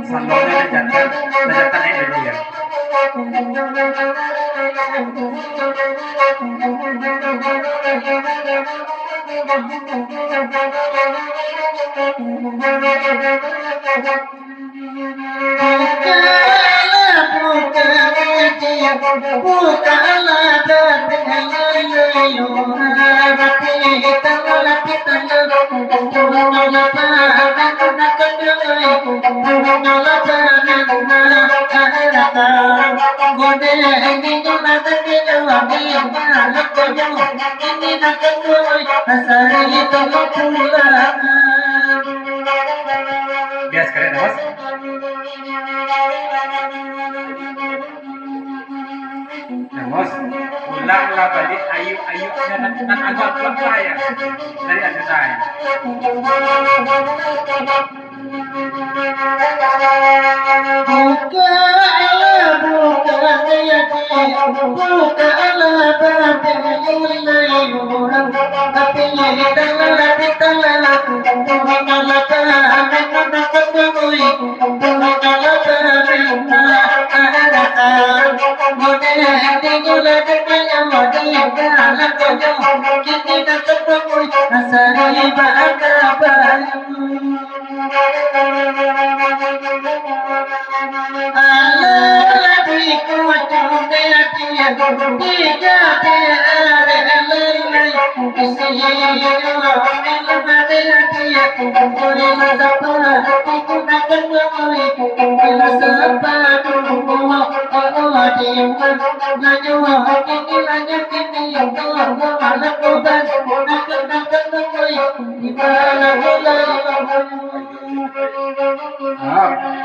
Sambangnya dajatan ini ya. Bias keren bos. Bos, ulanglah balik ayu dan agak kuat saya dari ajudan.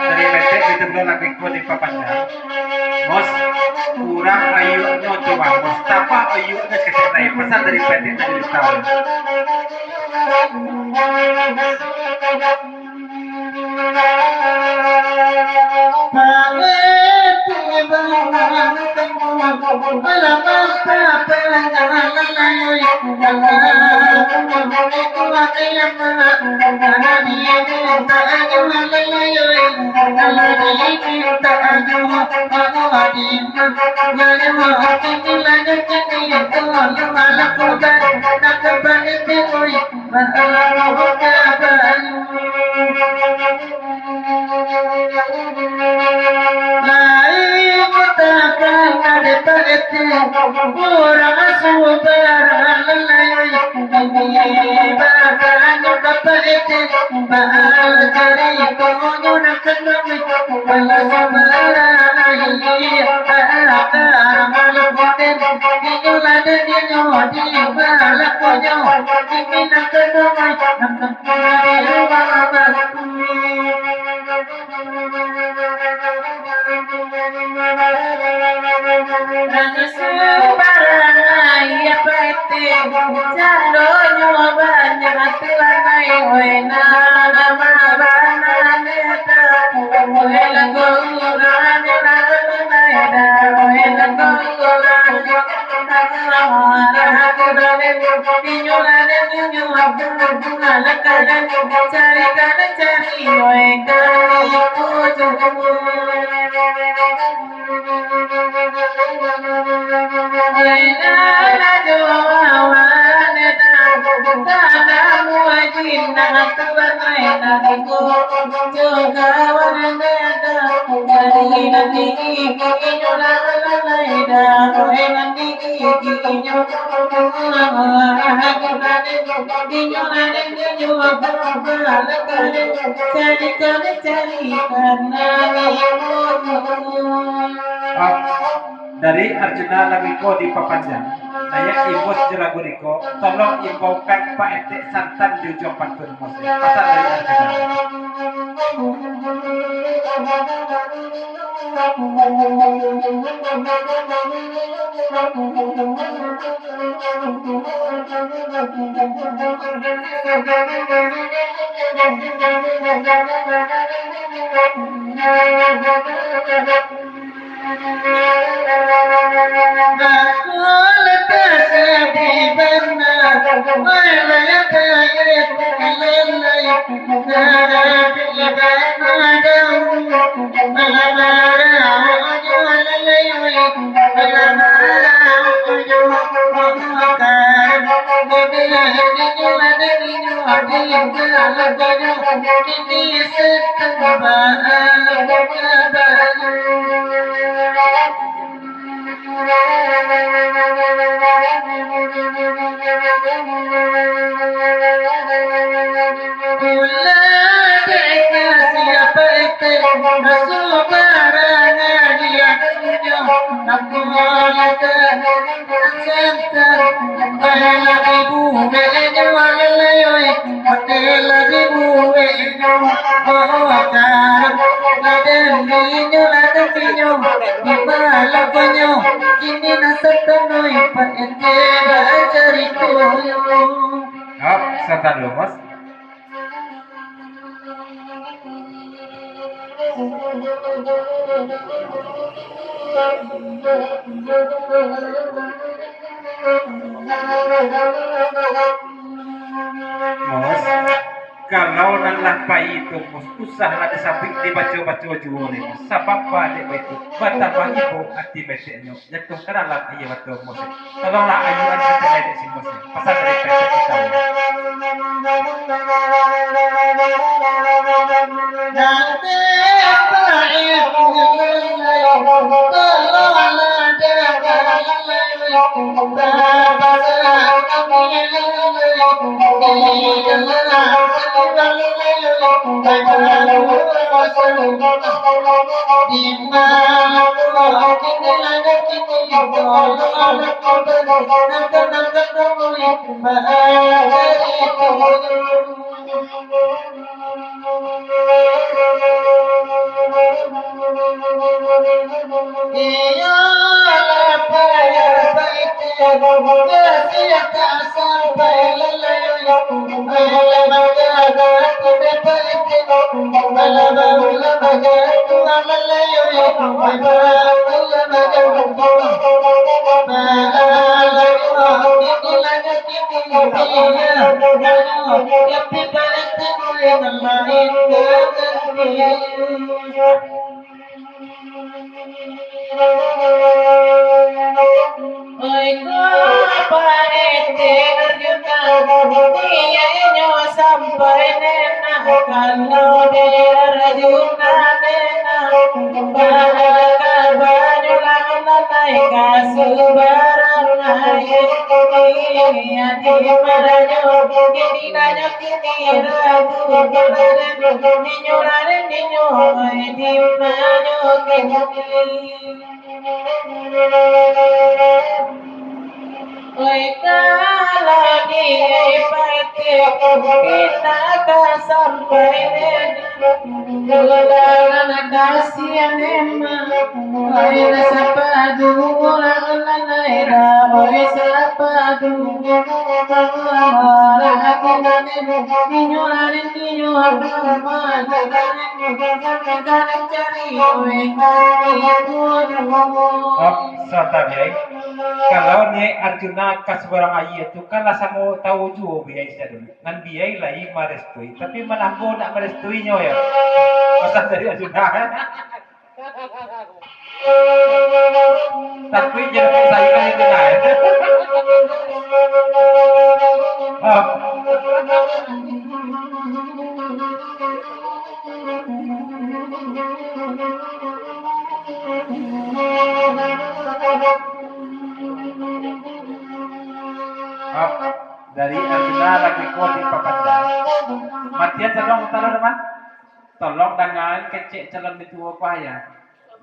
Dari PT itu lagi kuat di papanya. Bos, kurang ayu no coba bos. Tapa ayu nya kesetai pesan dari PT tadi tahu. Dari Arjuna Lamiko di Papanjang, saya Ibos Jelaguriko, tolong imbaukan Pak Ete santan di ujung pantun Mas. Pasal dari Arjuna. Hop, serta dulu, Bos. Bos, kalau nak pai itu bos usahlah disabik dibaca-baca jual ni. Sebab pada itu batang bagi bu aktif besoknya. Jatuh kerana ayah betul bos. Kalau lah ayuan setelah itu si bos. Pasal dari PT kita. Kalau ni Arjuna kas barang ayat tu kan lah sama tahu juga biaya sedang. Nan biaya lagi merestui, tapi menambo nak merestuinya ya. Pasal dari Arjuna. Tapi jangan saya kan itu lah. Dari Arjuna lagi kuat di Papanda. Matian tolong teman. Tolong dengan kecek calon itu apa ya?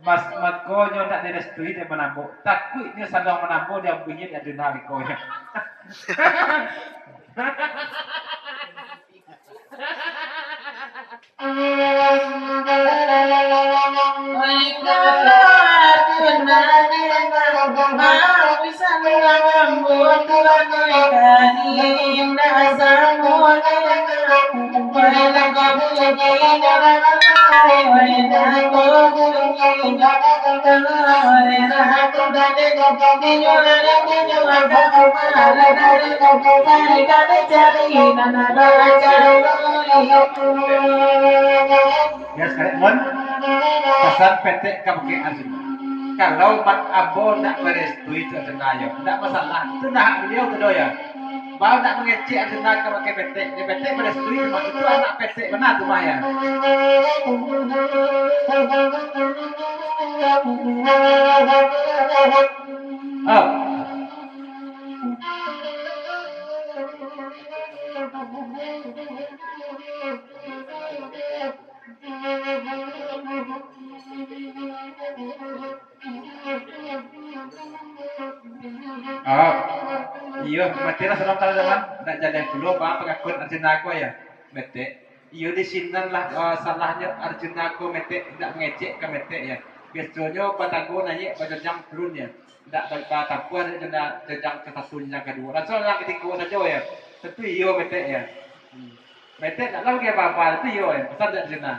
Mas matko nyo tak direstui dia menambuk. Takut dia sadang menambuk dia bunyi Arjuna liko nya. Ya sekali mon pesan PT kamu Arjuna. Kalau mat abo nak merestui itu Arjuna yo, tidak masalah. Itu nak beliau tu ya. Bau nak mengecek Arjuna kamu ke PT, di PT merestui cuma itu anak PT benar tu mah ya. Oh. Oh, iya, mati lah serong tahu zaman, nak jadi dulu bang pengakuan Arjuna aku ya, mete. Iya di sini lah salahnya Arjuna aku mete, tidak mengecek ke mete ya. Biasanya batago nanya bajang turun ya, tidak batago ada jejak ke satu yang kedua. Langsung yang ketiga saja ya, tapi iya mete ya. Mete tak lagi apa-apa, tapi iya ya, pesan dari Arjuna.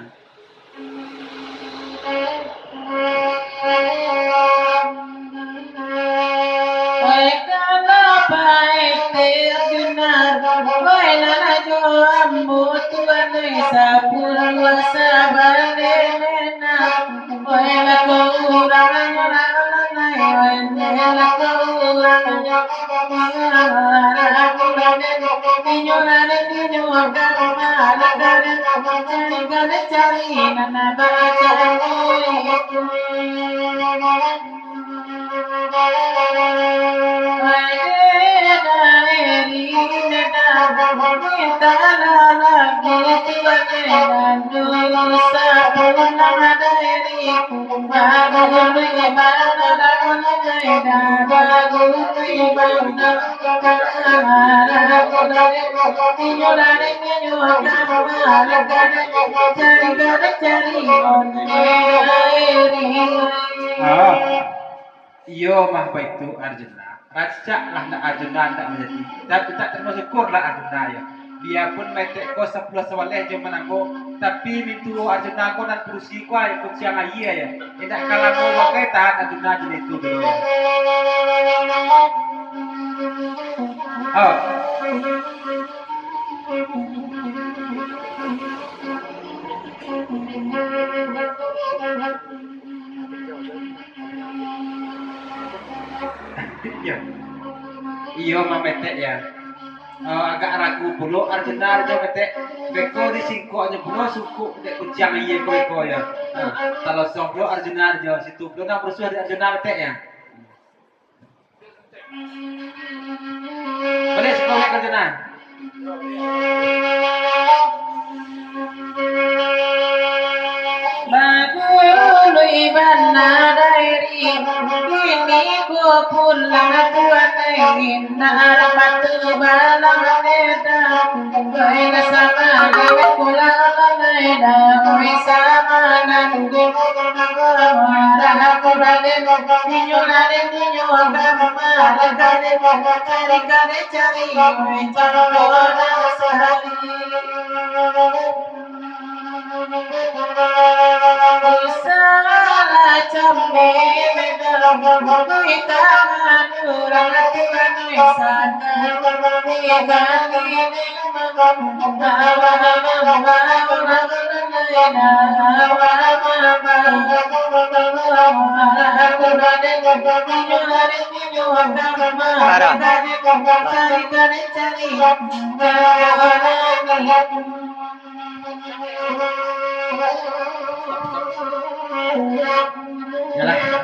Iyo mah baik tu Arjuna. Raja lah nak Arjuna tak menjadi. Tapi tak termasuk lah Arjuna ya. Biarpun metek ko 10 sawaleh jom menanggo, tapi mintu Arjuna ko dan purusi ko ay kung siya ngaya ya. Tidak kalah mo bagai tahan Arjuna jenis itu dulu ya. Oh. Iya. Iyo mah metek ya. Agak ragu bulu Arjuna aja metek beko di singko aja bulu suku dek kuciang iya ko ya. Kalau somblo Arjuna aja situ bulu nang berusuh di Arjuna metek ya. Boleh sekolah Arjuna. Bagulu ibana dairi ini ku pulang tuan nara batu balang leda baina sama gawe kula leda oi sama nandu mara kurane ninyolane ninyo agama kare cari oi cari sahari salah cambe dalam kita nurati sana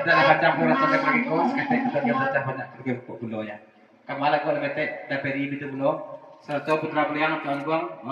dalam macam orang sampai pergi kos, kata kita dia baca banyak pergi untuk bulo ya. Kamala ko lemete daperi itu bulo. Sa putra beliang tuan guang